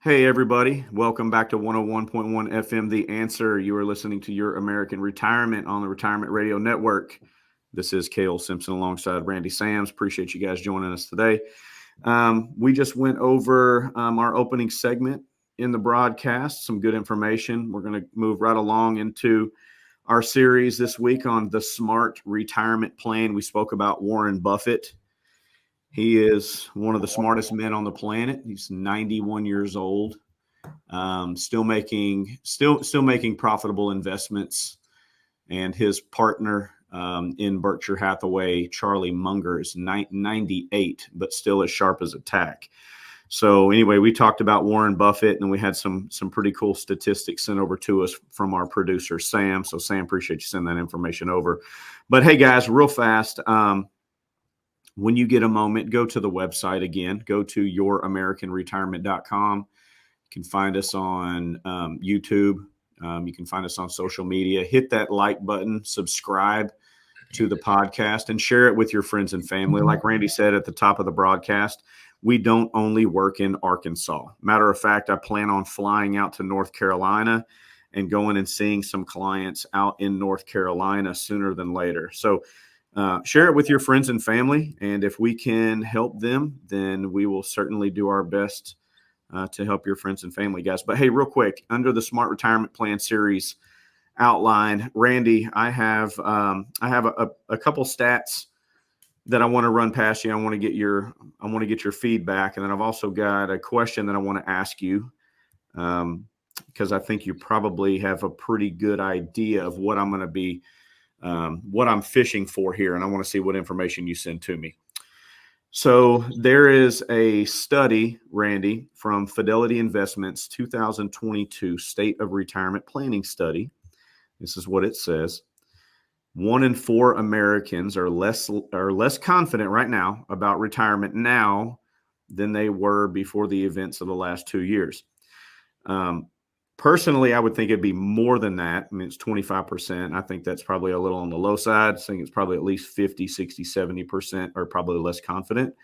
Hey, everybody. Welcome back to 101.1 FM, The Answer. You are listening to Your American Retirement on the Retirement Radio Network. This is Kale Simpson alongside Randy Sams. Appreciate you guys joining us today. We just went over our opening segment in the broadcast, some good information. We're going to move right along into our series this week on the Smart Retirement Plan. We spoke about Warren Buffett. He is one of the smartest men on the planet. He's 91 years old, still making profitable investments. And his partner in Berkshire Hathaway, Charlie Munger, is 98, but still as sharp as a tack. So anyway, we talked about Warren Buffett, and we had some pretty cool statistics sent over to us from our producer, Sam. So Sam, appreciate you sending that information over. But hey, guys, real fast. When you get a moment, go to the website again. Go to youramericanretirement.com. You can find us on YouTube. You can find us on social media. Hit that like button, subscribe to the podcast, and share it with your friends and family. Like Randy said at the top of the broadcast, we don't only work in Arkansas. Matter of fact, I plan on flying out to North Carolina and going and seeing some clients out in North Carolina sooner than later. So share it with your friends and family, and if we can help them, then we will certainly do our best to help your friends and family, guys. But hey, real quick, under the Smart Retirement Plan series outline, Randy, I have a couple stats that I want to run past you. I want to get your feedback, and then I've also got a question that I want to ask you because I think you probably have a pretty good idea of what I'm going to be. What I'm fishing for here, and I want to see what information you send to me. So there is a study, Randy, from Fidelity Investments 2022 State of Retirement Planning Study. This is what it says. 1 in 4 Americans are less confident right now about retirement now than they were before the events of the last 2 years. Personally, I would think it'd be more than that. I mean, it's 25%. I think that's probably a little on the low side. I think it's probably at least 50, 60, 70% are probably less confident.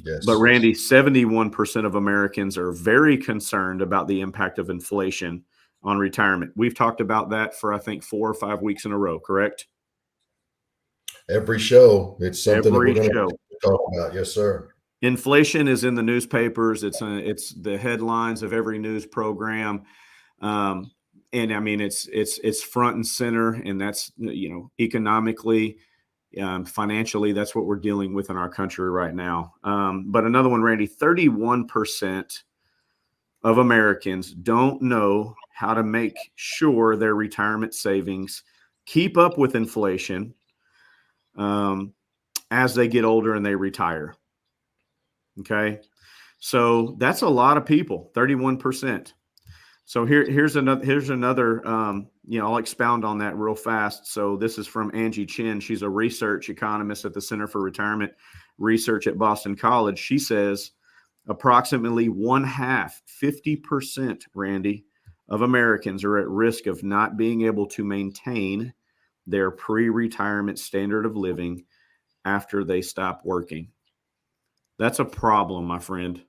Yes. But Randy, 71% of Americans are very concerned about the impact of inflation on retirement. We've talked about that for, I think, 4 or 5 weeks in a row, correct? Every show. It's something that we're going show. to talk about. Yes, sir. Inflation is in the newspapers. It's the headlines of every news program. And I mean, it's front and center, and that's, economically, financially, that's what we're dealing with in our country right now. But another one, Randy, 31% of Americans don't know how to make sure their retirement savings keep up with inflation as they get older and they retire. Okay. So that's a lot of people, 31%. So here's another, I'll expound on that real fast. So this is from Angie Chin. She's a research economist at the Center for Retirement Research at Boston College. She says approximately 50%, Randy, of Americans are at risk of not being able to maintain their pre-retirement standard of living after they stop working. That's a problem, my friend.